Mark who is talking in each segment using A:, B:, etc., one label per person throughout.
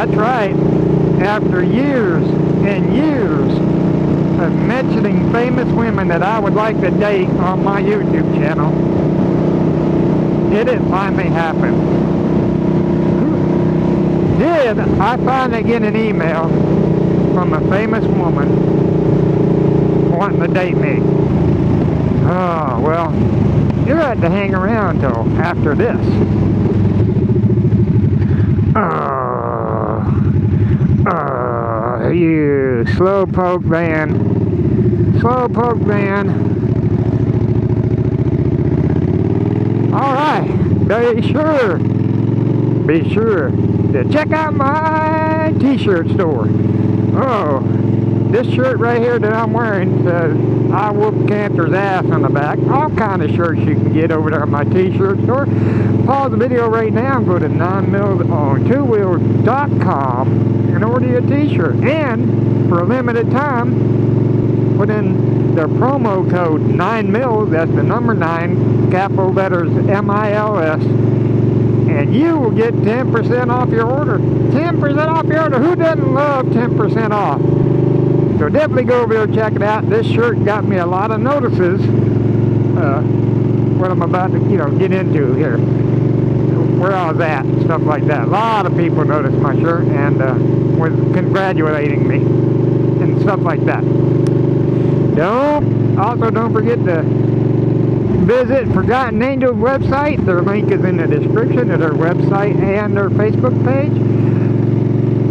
A: That's right. After years and years of mentioning famous women that I would like to date on my YouTube channel, did it finally happen? Did I finally get an email from a famous woman wanting to date me? Oh, well, you're going to have to hang around till after this. You slowpoke van. Slowpoke van. Alright, be sure to check out my t-shirt store. Oh, this shirt right here that I'm wearing says, I whoop cancer's ass on the back. All kind of shirts you can get over there at my t-shirt store. Pause the video right now and go to 9mills-on-2wheels.com and order your t-shirt. And for a limited time, put in the promo code 9mils, that's the number 9, capital letters M-I-L-S, and you will get 10% off your order. 10% off your order. Who doesn't love 10% off? So definitely go over there and check it out. This shirt got me a lot of notices. What I'm about to, get into here. Where I was at and stuff like that. A lot of people noticed my shirt and was congratulating me and stuff like that. Don't forget to visit Forgotten Angels website. Their link is in the description of their website and their Facebook page.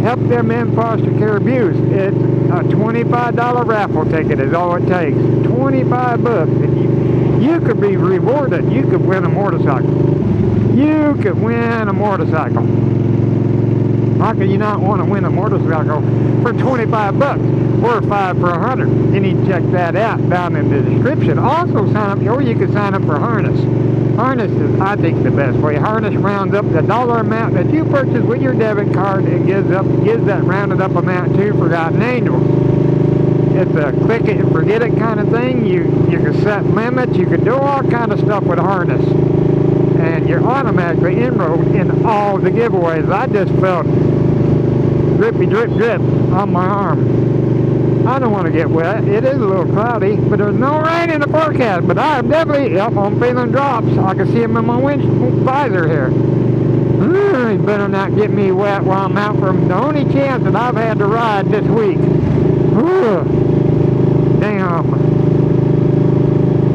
A: Help them end foster care abuse. It's a $25 raffle ticket is all it takes. 25 bucks. And you could be rewarded. You could win a motorcycle. You could win a motorcycle. How can you not want to win a motorcycle for 25 bucks or 5 for 100? You need to check that out down in the description. Also sign up, or you can sign up for harness. Harness is, I think, the best way. Harness rounds up the dollar amount that you purchase with your debit card and gives that rounded up amount to Forgotten Angels. It's a click it and forget it kind of thing. You can set limits. You can do all kind of stuff with harness. And you're automatically enrolled in all the giveaways. I just felt drippy drip drip on my arm. I don't want to get wet. It is a little cloudy, but there's no rain in the forecast. But I'm definitely, I'm feeling drops. I can see them in my visor here. You better not get me wet while I'm out from the only chance that I've had to ride this week. Damn.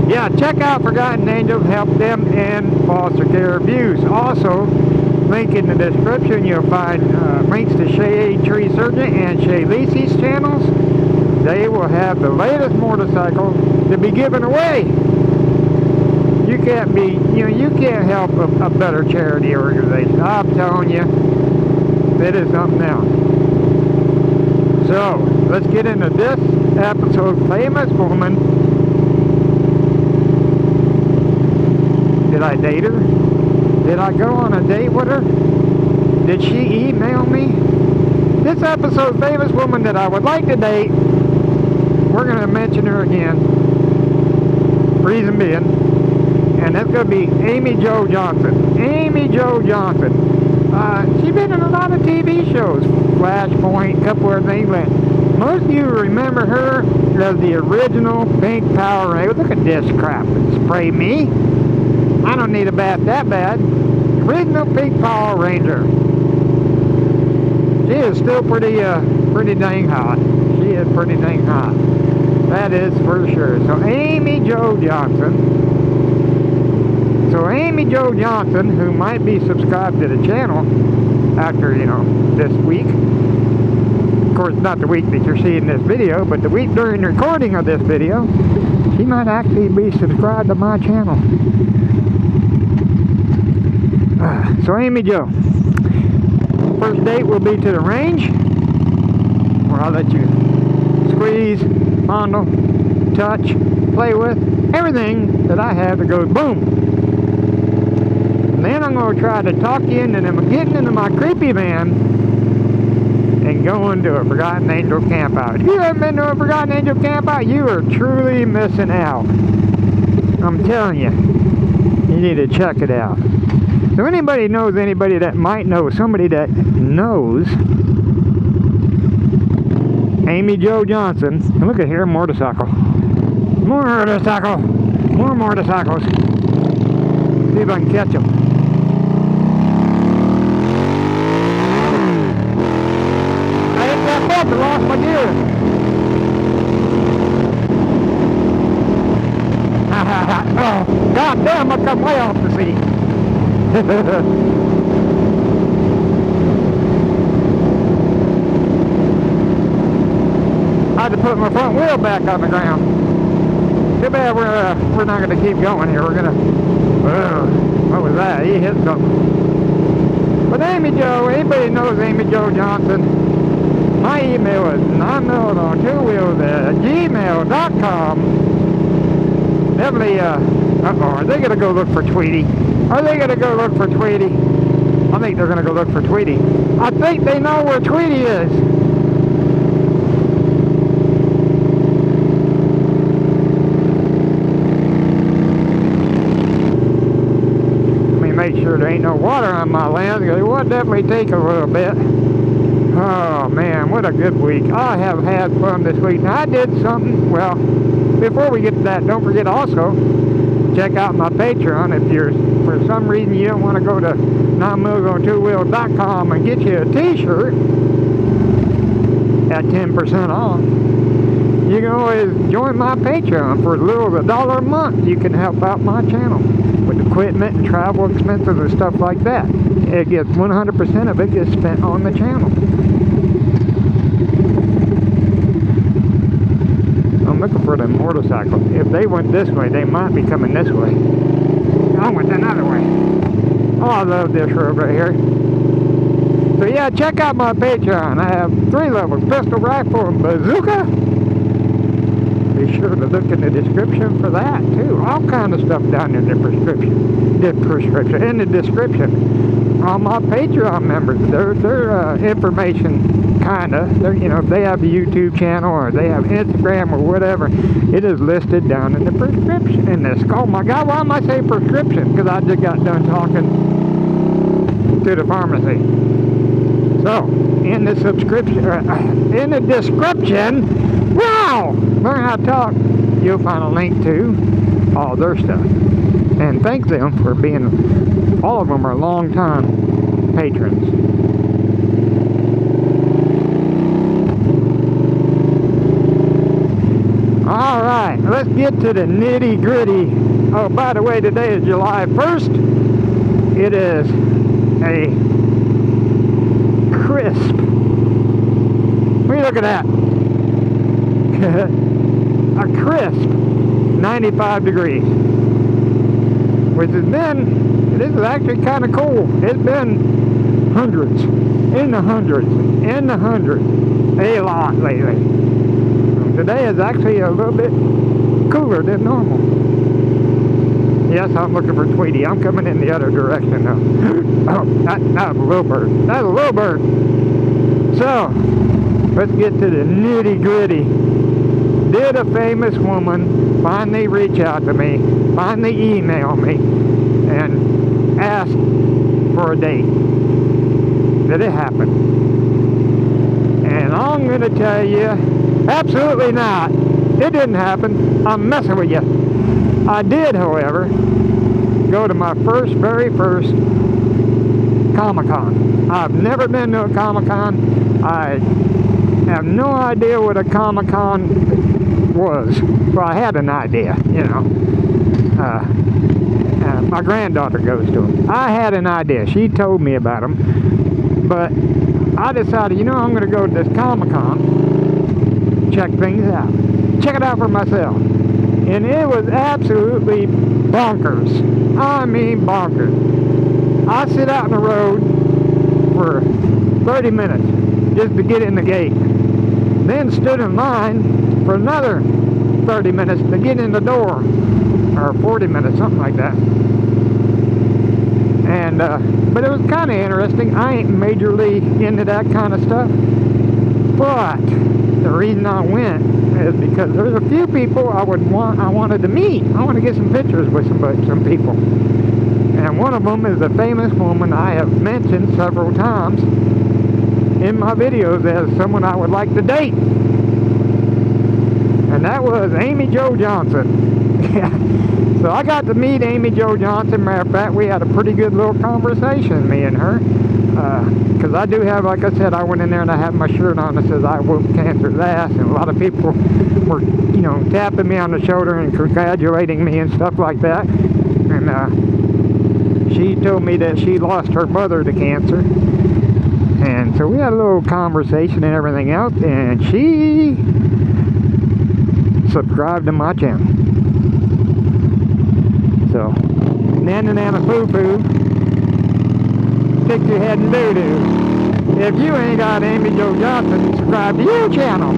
A: Yeah, check out Forgotten Angels. Help them end foster care abuse. Also, link in the description, you'll find links to Shadetree Surgeon and Cheyleesi's channels. They will have the latest motorcycle to be given away. You can't help a better charity organization. I'm telling you, it is something else. So, let's get into this episode's famous woman. Did I date her? Did I go on a date with her? Did she email me? This episode's famous woman that I would like to date, we're going to mention her again. Reason being, and that's going to be Amy Jo Johnson. Amy Jo Johnson. She's been in a lot of TV shows. Flashpoint, a couple of things. But most of you remember her as the original Pink Power Ranger. Look at this crap. Spray me. I don't need a bath that bad. Original Pink Power Ranger. She is still pretty dang hot. She is pretty dang hot. That is for sure. So Amy Jo Johnson. So Amy Jo Johnson, who might be subscribed to the channel after, this week. Of course, not the week that you're seeing this video, but the week during the recording of this video, she might actually be subscribed to my channel. So Amy Jo, first date will be to the range, where I'll let you squeeze, fondle, touch, play with, everything that I have that goes boom. And then I'm going to try to talk you into getting into my creepy van and going to a Forgotten Angel campout. If you haven't been to a Forgotten Angel campout, you are truly missing out. I'm telling you, you need to check it out. So anybody knows anybody that might know somebody that knows Amy Jo Johnson. And look at here, motorcycle. More motorcycle. More motorcycles. See if I can catch them. I hit that bump and lost my gear. Oh, god damn, I come way off the seat. I had to put my front wheel back on the ground. Too bad we're not going to keep going here. We're going to... what was that? He hit something. But Amy Jo, anybody knows Amy Jo Johnson, my email is nonmilledon2wheels at gmail.com. Definitely, are they going to go look for Tweety? Are they going to go look for Tweety? I think they're going to go look for Tweety. I think they know where Tweety is. Let me make sure there ain't no water on my lens, because it would definitely take a little bit. Oh man, what a good week. I have had fun this week. Now I did something, well, before we get to that, don't forget also, check out my Patreon if you're, for some reason you don't want to go to nonmilledon2wheels.com and get you a t-shirt at 10% off. You can always join my Patreon for as little as $1 a month. You can help out my channel with equipment and travel expenses and stuff like that. It gets 100% of it gets spent on the channel. I'm looking for the motorcycle. If they went this way, they might be coming this way. I went another way. Oh, I love this road right here. So yeah, check out my Patreon. I have 3 levels: pistol, rifle, and bazooka. Be sure to look in the description for that too. All kind of stuff down in the in the description. All my Patreon members, their information, you know, if they have a YouTube channel or they have Instagram or whatever, it is listed down in the prescription. In this, oh my God, why am I saying prescription? Because I just got done talking to the pharmacy. So in the in the description, wow, learn how to talk. You'll find a link to all their stuff. And thank them for being, all of them are long-time patrons. Alright, let's get to the nitty-gritty. Oh, by the way, today is July 1st. It is a crisp. What are you looking at? A crisp 95 degrees. Which has been, this is actually kind of cool. It's been hundreds, in the hundreds, a lot lately. Today is actually a little bit cooler than normal. Yes, I'm looking for Tweety. I'm coming in the other direction now. Oh, that was a little bird. That's a little bird. So, let's get to the nitty gritty. Did a famous woman finally reach out to me, finally email me, and ask for a date? Did it happen? And I'm going to tell you, absolutely not. It didn't happen. I'm messing with you. I did, however, go to my very first Comic-Con. I've never been to a Comic-Con. I have no idea what a Comic-Con was. Well, I had an idea, you know. My granddaughter goes to them. I had an idea. She told me about them. But I decided, you know, I'm going to go to this Comic-Con, check things out. Check it out for myself. And it was absolutely bonkers. I mean bonkers. I sit out in the road for 30 minutes just to get in the gate. Then stood in line for another 30 minutes to get in the door. Or 40 minutes, something like that. And, but it was kind of interesting. I ain't majorly into that kind of stuff. But the reason I went is because there's a few people I wanted to meet. I want to get some pictures with some people. And one of them is a famous woman I have mentioned several times in my videos as someone I would like to date. And that was Amy Jo Johnson. So I got to meet Amy Jo Johnson. Matter of fact, we had a pretty good little conversation, me and her. Because I do have, like I said, I went in there and I had my shirt on that says I whooped cancer's ass. And a lot of people were, you know, tapping me on the shoulder and congratulating me and stuff like that. And she told me that she lost her mother to cancer. And so we had a little conversation and everything else. And she subscribe to my channel. So, Nana Nana Foo Foo, stick your head in doo-doo. If you ain't got Amy Jo Johnson, subscribe to your channel.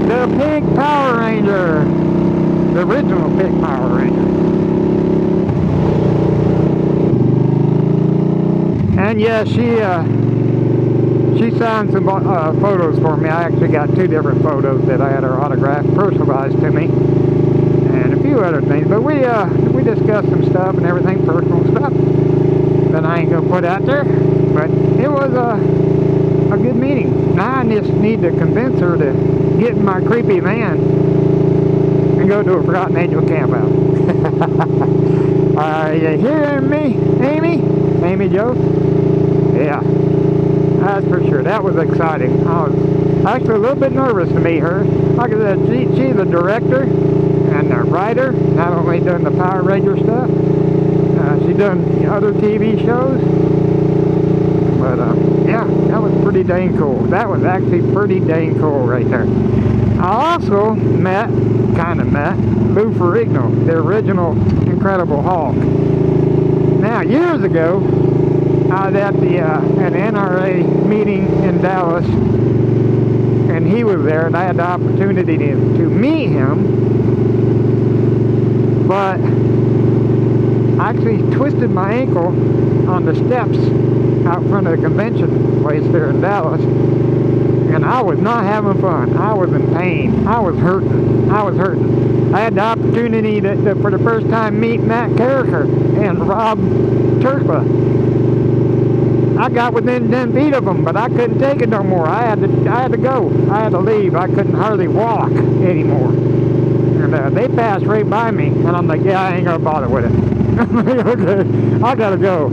A: The Pig Power Ranger. The original Pig Power Ranger. And yeah, she signed some photos for me. I actually got 2 different photos that I had her autographed, personalized to me, and a few other things. But we discussed some stuff and everything, personal stuff that I ain't gonna put out there. But it was a good meeting. Now I just need to convince her to get in my creepy van and go to a Forgotten Angel camp out. Are you hearing me, Amy? Amy Jo? Yeah. That's for sure. That was exciting. I was actually a little bit nervous to meet her. Like I said, she's a director and a writer, not only doing the Power Ranger stuff. She's done other TV shows. But, yeah, that was pretty dang cool. That was actually pretty dang cool right there. I also kind of met, Lou Ferrigno, the original Incredible Hulk. Now, years ago, I was at an NRA meeting in Dallas, and he was there, and I had the opportunity to meet him, but I actually twisted my ankle on the steps out front of the convention place there in Dallas, and I was not having fun. I was in pain. I was hurting. I had the opportunity to for the first time, meet Matt Carricker and Rob Turkla. I got within 10 feet of them, but I couldn't take it no more. I had to go. I had to leave. I couldn't hardly walk anymore. And they passed right by me, and I'm like, yeah, I ain't gonna bother with it. Okay, I gotta go.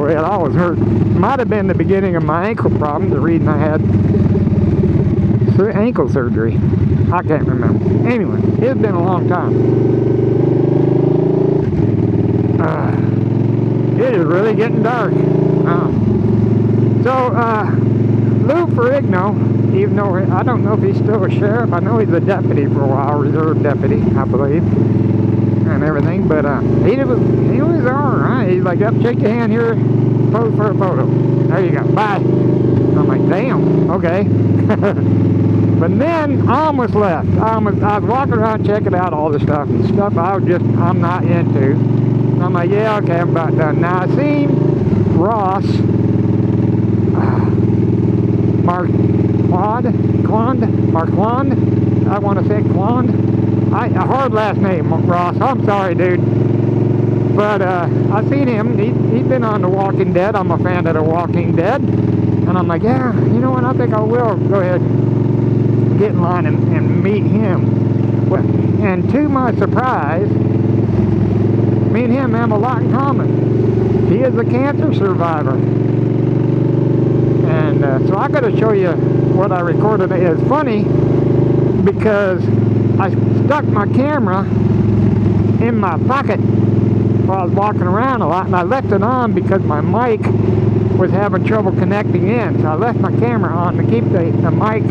A: And I was hurt. Might have been the beginning of my ankle problem, the reason I had ankle surgery. I can't remember. Anyway, it's been a long time. It is really getting dark. Lou Ferrigno, even though I don't know if he's still a sheriff, I know he's a deputy for a while, reserve deputy, I believe, and everything. But he was all right. He's like, "Yep, shake your hand here, pose for a photo. There you go. Bye." I'm like, "Damn, okay." But then I almost left. I was walking around checking out all the stuff I'm not into. And I'm like, yeah, okay, I'm about done. Now I seen Ross, Marquand, I want to say Quand. A hard last name, Ross. I'm sorry, dude. But I seen him. He's been on The Walking Dead. I'm a fan of The Walking Dead. And I'm like, yeah, you know what? I think I will go ahead and get in line and meet him. Well, and to my surprise, me and him have a lot in common. He is a cancer survivor. And so I got to show you what I recorded. It's funny because I stuck my camera in my pocket while I was walking around a lot, and I left it on because my mic was having trouble connecting in. So I left my camera on to keep the mic,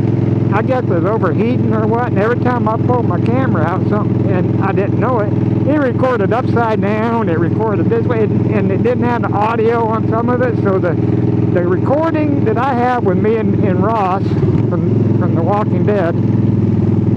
A: I guess it was overheating or what, and every time I pulled my camera out, and I didn't know it, it recorded upside down, it recorded this way, and it didn't have the audio on some of it. So the recording that I have with me and Ross from The Walking Dead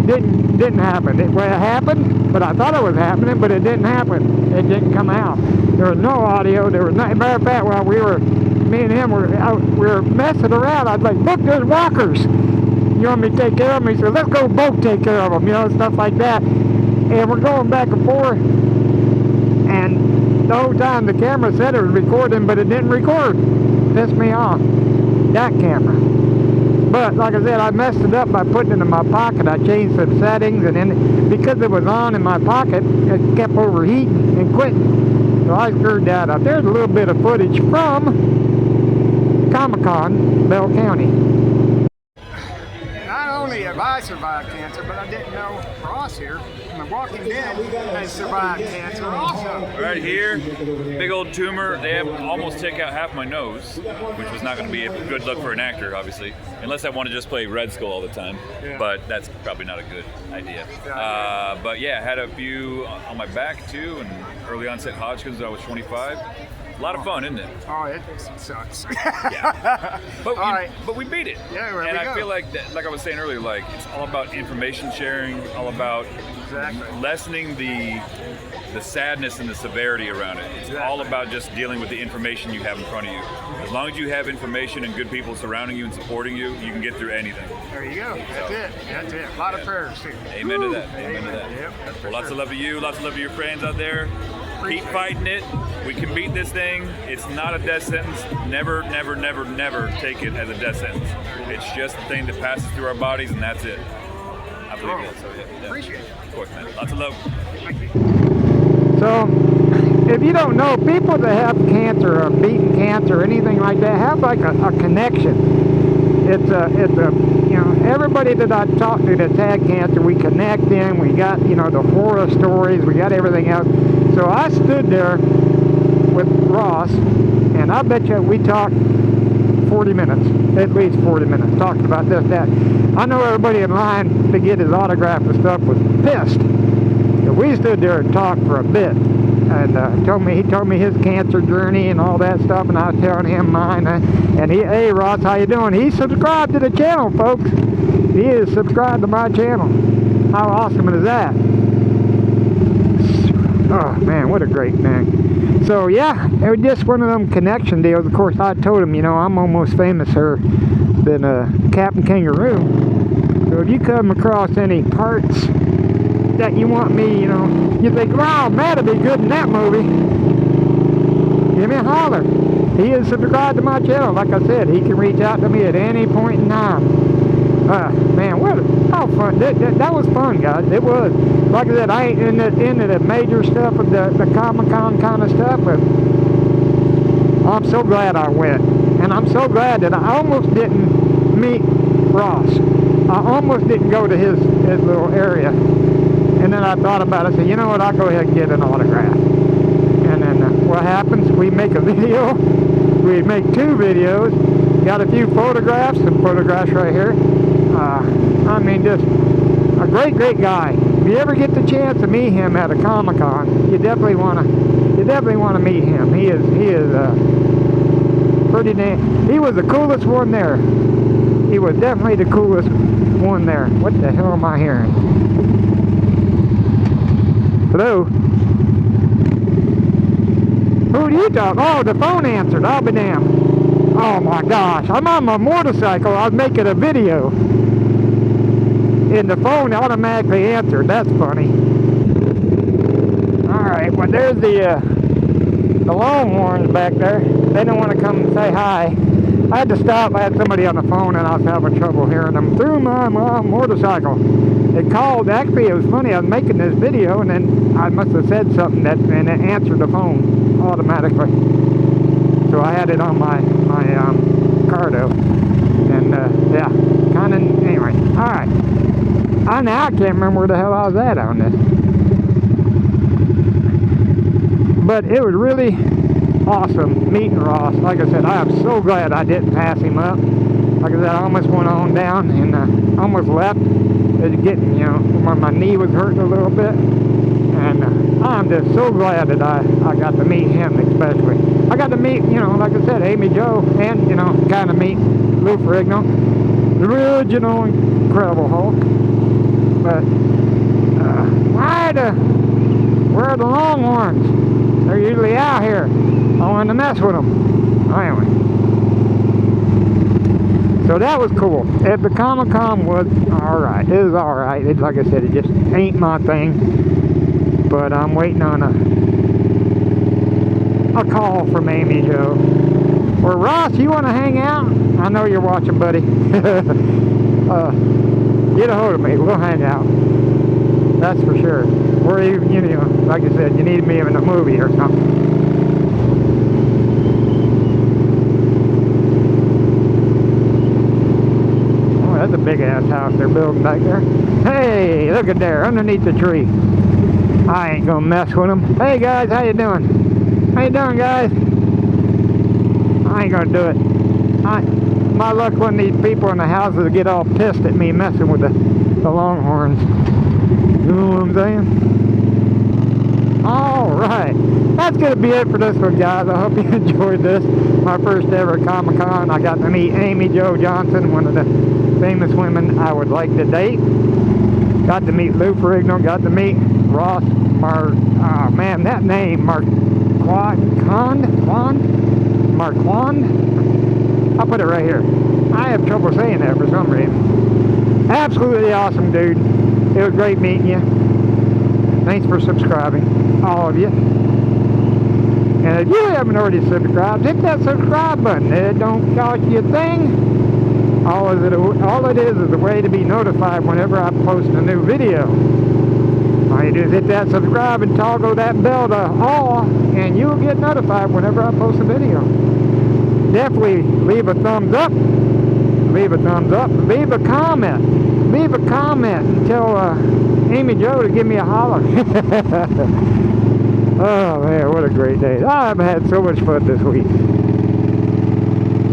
A: didn't happen. It happened, but I thought it was happening, but it didn't happen. It didn't come out. There was no audio. There was no. Matter of fact, while me and him were messing around, I was like, look, there's walkers. You want me to take care of them? He said, let's go both take care of them, stuff like that. And we're going back and forth. And the whole time. The camera said it was recording, but it didn't record. Pissed me off. That camera. But like I said, I messed it up by putting it in my pocket. I changed some settings, and then because it was on in my pocket, it kept overheating and quitting. So I screwed that up. There's a little bit of footage from Comic-Con, Bell County. Not only have I survived cancer, but I didn't know Ross here from The Walking Dead has survived cancer also.
B: Right here, big old tumor. They have almost take out half my nose, which was not going to be a good look for an actor, obviously, unless I want to just play Red Skull all the time. Yeah. But that's probably not a good idea. But yeah, I had a few on my back too, and early onset Hodgkin's when I was 25. A lot of fun, isn't it?
A: Oh, it sucks.
B: Yeah. But we beat it.
A: Yeah, there
B: and
A: we go.
B: I feel like I was saying earlier, like it's all about information sharing, all about lessening the sadness and the severity around it. It's all about just dealing with the information you have in front of you. As long as you have information and good people surrounding you and supporting you, you can get through anything.
A: There you go. That's it. A lot of prayers too.
B: Amen to that. Amen to that.
A: Yep,
B: well, lots of love to you. Lots of love to your friends out there. Keep fighting it. We can beat this thing. It's not a death sentence. Never, never, never, never take it as a death sentence. It's just a thing that passes through our bodies, and that's it. I believe it. So, yeah.
A: Appreciate it.
B: Of course, man. Lots of love.
A: Thank you. So, if you don't know, people that have cancer or beaten cancer or anything like that have like a connection. It's a, you know, everybody that I talk to that's had cancer, we connect in. We got, you know, the horror stories. We got everything else. So I stood there with Ross, and I bet you we talked 40 minutes, at least 40 minutes, talking about this, that. I know everybody in line to get his autograph and stuff was pissed. So we stood there and talked for a bit, and he told me his cancer journey and all that stuff, and I was telling him mine. And hey Ross, how you doing? He's subscribed to the channel, folks. He is subscribed to my channel. How awesome is that? Oh man, what a great man. So yeah, it was just one of them connection deals. Of course, I told him, you know, I'm almost famouser than Captain Kangaroo. So if you come across any parts that you want me, you know, you think, wow, Matt'd be good in that movie, give me a holler. He is subscribed to my channel. Like I said, he can reach out to me at any point in time. Man, how fun. That was fun, guys. It was. Like I said, I ain't into the major stuff of the Comic-Con kind of stuff, but I'm so glad I went. And I'm so glad that I almost didn't meet Ross. I almost didn't go to his little area. And then I thought about it. I said, you know what, I'll go ahead and get an autograph. And then what happens? We make a video. We make 2 videos. Got a few photographs. Some photographs right here. I mean, just a great guy. If you ever get the chance to meet him at a Comic-Con, you definitely want to meet him. He is pretty damn. He was the coolest one there. He was definitely the coolest one there. What the hell am I hearing? Hello? Who do you talk? Oh, the phone answered. I'll be damned. Oh my gosh. I'm on my motorcycle. I was making a video. And the phone automatically answered. That's funny. Alright, well there's the Longhorns back there. They don't want to come and say hi. I had to stop. I had somebody on the phone and I was having trouble hearing them through my motorcycle. It called. Actually, it was funny. I was making this video and then I must have said something and it answered the phone automatically. So I had it on my Cardo. And yeah, kind of, anyway. Alright. Now I can't remember where the hell I was at on this. But it was really awesome meeting Ross. Like I said, I am so glad I didn't pass him up. Like I said, I almost went on down and almost left. It was getting, you know, my knee was hurting a little bit. And I'm just so glad that I got to meet him especially. I got to meet, you know, like I said, Amy Jo, and, you know, kind of meet Lou Ferrigno, the original Incredible Hulk. But where are the Longhorns? They're usually out here. I wanted to mess with them. Anyway. So that was cool. The Comic-Con was alright. It was alright. Like I said, it just ain't my thing. But I'm waiting on a call from Amy Jo. Or Ross, you want to hang out? I know you're watching, buddy. Get a hold of me. We'll hang out. That's for sure. Or even, you know, like I said, you need me in a movie or something. Oh, that's a big ass house they're building back there. Hey, look at there, underneath the tree. I ain't gonna mess with them. Hey guys, how you doing? How you doing, guys? I ain't gonna do it. My luck when these people in the houses get all pissed at me messing with the longhorns. You know what I'm saying? Alright. That's going to be it for this one, guys. I hope you enjoyed this. My first ever Comic-Con. I got to meet Amy Jo Johnson, one of the famous women I would like to date. Got to meet Lou Ferrigno. Got to meet Ross man, that name, Marquand? I'll put it right here. I have trouble saying that for some reason. Absolutely awesome, dude. It was great meeting you. Thanks for subscribing, all of you. And if you haven't already subscribed, hit that subscribe button. It don't cost you a thing. All it is a way to be notified whenever I post a new video. All you do is hit that subscribe and toggle that bell to all, and you'll get notified whenever I post a video. Definitely leave a thumbs up. Leave a thumbs up. Leave a comment. Leave a comment and tell Amy Jo to give me a holler. Oh man, what a great day. I've had so much fun this week.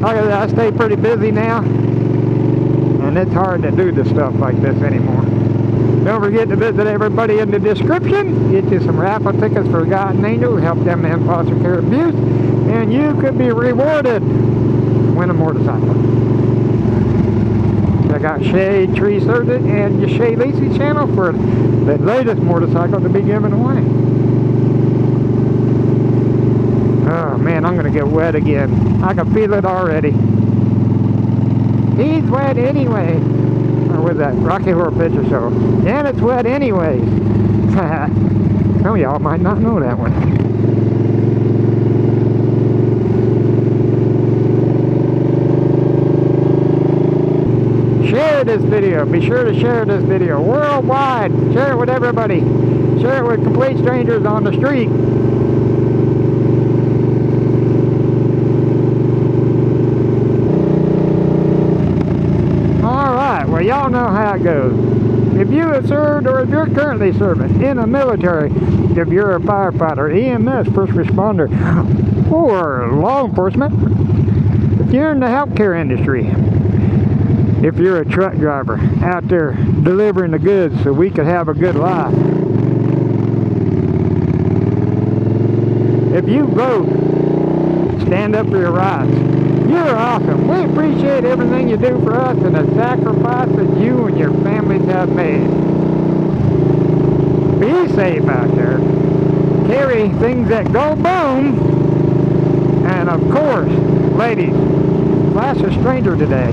A: Like I said, I stay pretty busy now, and it's hard to do the stuff like this anymore. Don't forget to visit everybody in the description. Get you some raffle tickets for Forgotten Angel. Help them in foster care abuse. And you could be rewarded. Win a motorcycle. I got Shadetree Surgeon and your Cheyleesi channel for the latest motorcycle to be given away. Oh man, I'm going to get wet again. I can feel it already. He's wet anyway. Or was that Rocky Horror Picture Show? And it's wet anyways. Some of y'all might not know that one. Share this video. Be sure to share this video worldwide. Share it with everybody. Share it with complete strangers on the street. Alright, well y'all know how it goes. If you have served or if you're currently serving in the military, if you're a firefighter, EMS, first responder, or law enforcement, if you're in the healthcare industry, if you're a truck driver out there delivering the goods so we could have a good life. If you vote, stand up for your rights. You're awesome. We appreciate everything you do for us and the sacrifice that you and your families have made. Be safe out there. Carry things that go boom. And of course, ladies, flash a stranger today.